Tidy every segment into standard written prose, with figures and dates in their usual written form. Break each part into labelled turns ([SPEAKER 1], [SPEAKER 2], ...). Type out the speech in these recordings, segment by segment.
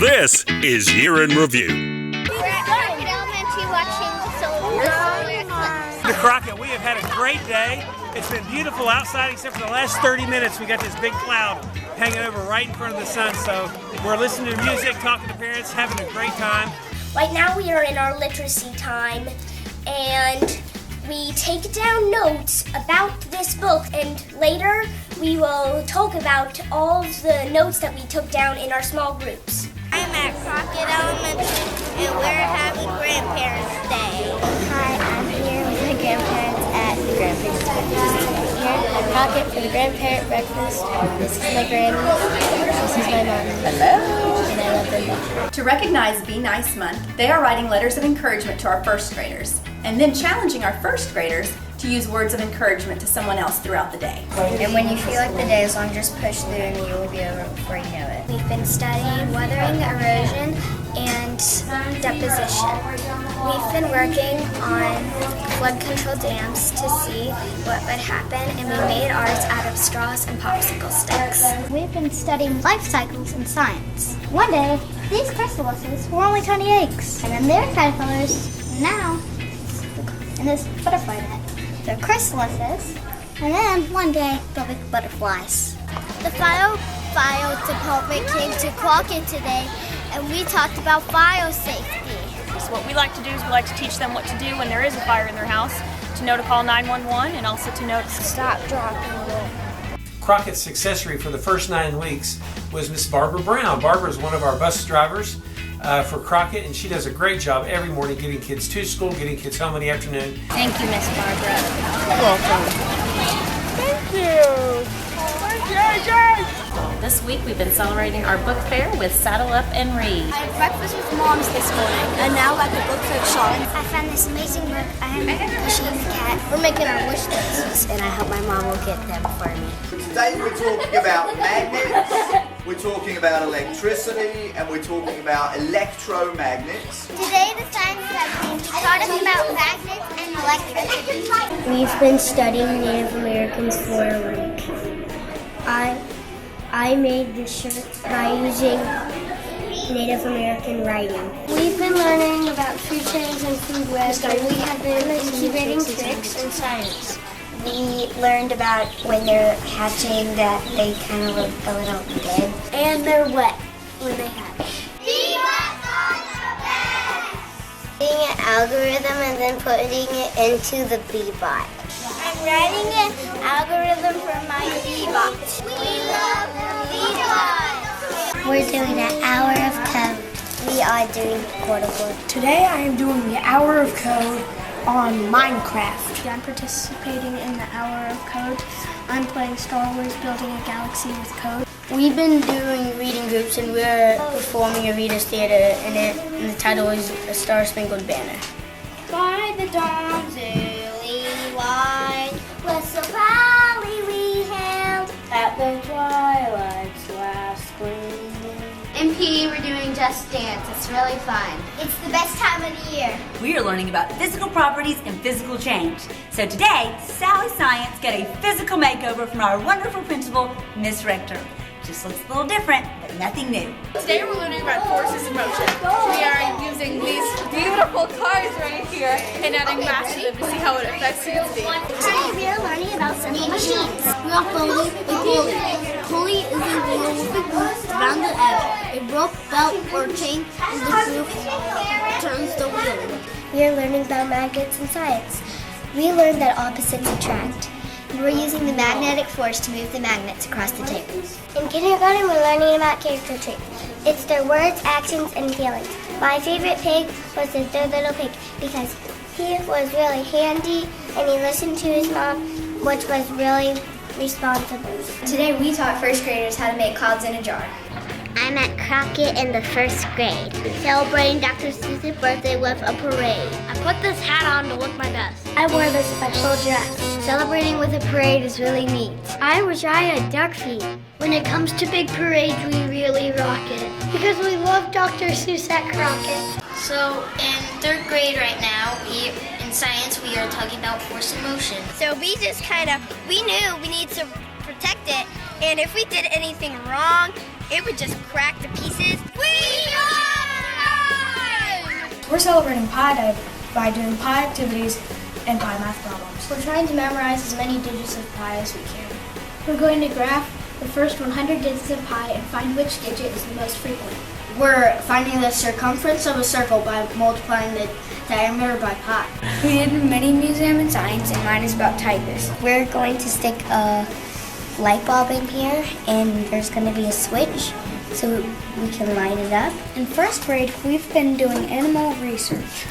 [SPEAKER 1] This is Year in Review.
[SPEAKER 2] We're at Crockett Elementary watching the solar eclipse.
[SPEAKER 3] To Crockett, we have had a great day. It's been beautiful outside except for the last 30 minutes. We got this big cloud hanging over right in front of the sun. So we're listening to music, talking to parents, having a great time.
[SPEAKER 4] Right now we are in our literacy time, and we take down notes about this book, and later we will talk about all of the notes that we took down in our small groups.
[SPEAKER 2] I'm at Crockett Elementary and we're having Grandparents' Day.
[SPEAKER 5] Hi, I'm here with my grandparents at the Grandparents' Breakfast. Here at Crockett for the Grandparent Breakfast. This is my granny. This is my mom. Hello. And I love them.
[SPEAKER 6] To recognize Be Nice Month, they are writing letters of encouragement to our first graders and then challenging our first graders to use words of encouragement to someone else throughout the day.
[SPEAKER 5] And when you feel like the day is long, just push through and you will be over before you know it.
[SPEAKER 4] We've been studying weathering, erosion, and deposition. We've been working on flood control dams to see what would happen, and we made ours out of straws and popsicle sticks.
[SPEAKER 7] We've been studying life cycles in science. One day, these chrysalises were only tiny eggs, and then they're caterpillars. Now, in this butterfly net, they're chrysalises, and then one day they'll be butterflies.
[SPEAKER 2] The fire department came to Crockett today and we talked about fire safety.
[SPEAKER 8] So what we like to do is we like to teach them what to do when there is a fire in their house, to know to call 911 and also to know to stop, drop, and roll.
[SPEAKER 3] Crockett's successor for the first 9 weeks was Miss Barbara Brown. Barbara is one of our bus drivers for Crockett, and she does a great job every morning getting kids to school, getting kids home in the afternoon.
[SPEAKER 5] Thank you, Miss Barbara.
[SPEAKER 8] You're welcome. Thank you.
[SPEAKER 9] This week we've been celebrating our book fair with Saddle Up and Read.
[SPEAKER 2] I had breakfast with moms this morning and now at the book fair Sean.
[SPEAKER 4] I found this amazing book. I'm pushing the cat.
[SPEAKER 2] We're making our wish lists
[SPEAKER 4] And I hope my mom will get them for me.
[SPEAKER 10] Today we're talking about magnets, we're talking about electricity, and we're talking about electromagnets.
[SPEAKER 2] Today the science lesson taught us about magnets and electricity.
[SPEAKER 4] We've been studying Native Americans for a week. I made this shirt by using Native American writing. We've been learning about food chains and food webs, and we have been incubating tricks in science. We learned about when they're hatching that they kind of look a little dead. And they're wet when they hatch.
[SPEAKER 2] Doing an algorithm and then putting it into the Bee-Bot. I'm writing an algorithm for my Bee-Bot. We love Bee-Bot!
[SPEAKER 4] We're doing an hour of code. We are doing quarter.
[SPEAKER 7] Today I am doing the hour of code on Minecraft. I'm participating in the hour of code. I'm playing Star Wars Building a Galaxy with Code.
[SPEAKER 4] We've been doing reading groups, and we're performing a Reader's Theater, and the title is A Star-Spangled Banner.
[SPEAKER 2] By the dawn's early light, was so proudly we hailed
[SPEAKER 5] At the twilight's last gleaming.
[SPEAKER 2] In PE, we're doing Just Dance. It's really fun. It's the best time of the year.
[SPEAKER 9] We are learning about physical properties and physical change. So today, Sally Science got a physical makeover from our wonderful principal, Miss Rector. Just looks a little different, but nothing new.
[SPEAKER 8] Today we're learning about forces in motion. We are using these beautiful cars right here and adding mass to them to see how it affects human beings.
[SPEAKER 4] Today we are learning about simple machines. We are folding a pulley. Pulley is a wheel with a groove around the edge. A rope, belt, or chain is the groove turns the wheel. We are learning about magnets in science. We learned that opposites attract. We're using the magnetic force to move the magnets across the table. In kindergarten, we're learning about character traits. It's their words, actions, and feelings. My favorite pig was the third little pig because he was really handy and he listened to his mom, which was really responsible.
[SPEAKER 5] Today we taught first graders how to make clouds in a jar.
[SPEAKER 4] I'm at Crockett in the first grade, celebrating Dr. Seuss's birthday with a parade. I put this hat on to look my best. I wore this special dress. Celebrating with a parade is really neat. I wish I had duck feet. When it comes to big parades, we really rock it. Because we love Dr. Seuss at Crockett.
[SPEAKER 5] So in third grade right now, in science, we are talking about force in motion.
[SPEAKER 2] So we just we knew we need to protect it, and if we did anything wrong, it would just crack to pieces. We
[SPEAKER 5] We're celebrating Pi Day by doing Pi activities and Pi math problems. We're trying to memorize as many digits of Pi as we can. We're going to graph the first 100 digits of Pi and find which digit is the most frequent. We're finding the circumference of a circle by multiplying the diameter by pi. We did a mini museum in science, and mine is about tigers.
[SPEAKER 2] We're going to stick a light bulb in here, and there's going to be a switch so we can light it up.
[SPEAKER 7] In first grade, we've been doing animal research,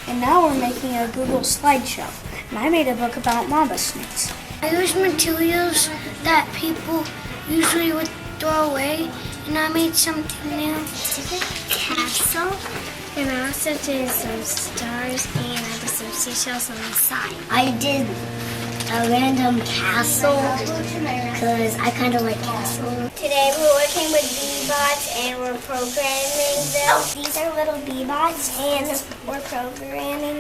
[SPEAKER 7] and now we're making a Google slideshow. And I made a book about mamba snakes.
[SPEAKER 2] I use materials that people usually would throw away, and I made something new.
[SPEAKER 7] Castle, and I also did some stars, and I did some seashells on the side.
[SPEAKER 2] I did a random castle because I kind of like castles. Today we're working with bee-bots and we're programming them. These are little bee-bots and we're programming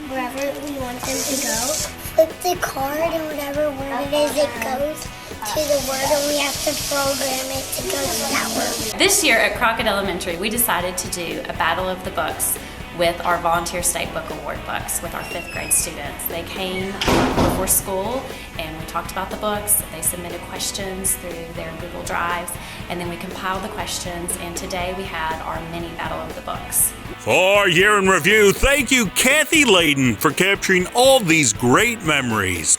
[SPEAKER 2] wherever we want them to go. Flip the card and whatever word it is, it goes to the word and we have to program it to go to that word.
[SPEAKER 6] This year at Crockett Elementary, we decided to do a battle of the books with our Volunteer State Book Award books with our 5th grade students. They came before school and we talked about the books. They submitted questions through their Google Drives and then we compiled the questions, and today we had our mini battle of the books.
[SPEAKER 1] For Year in Review, thank you, Kathy Layden, for capturing all these great memories.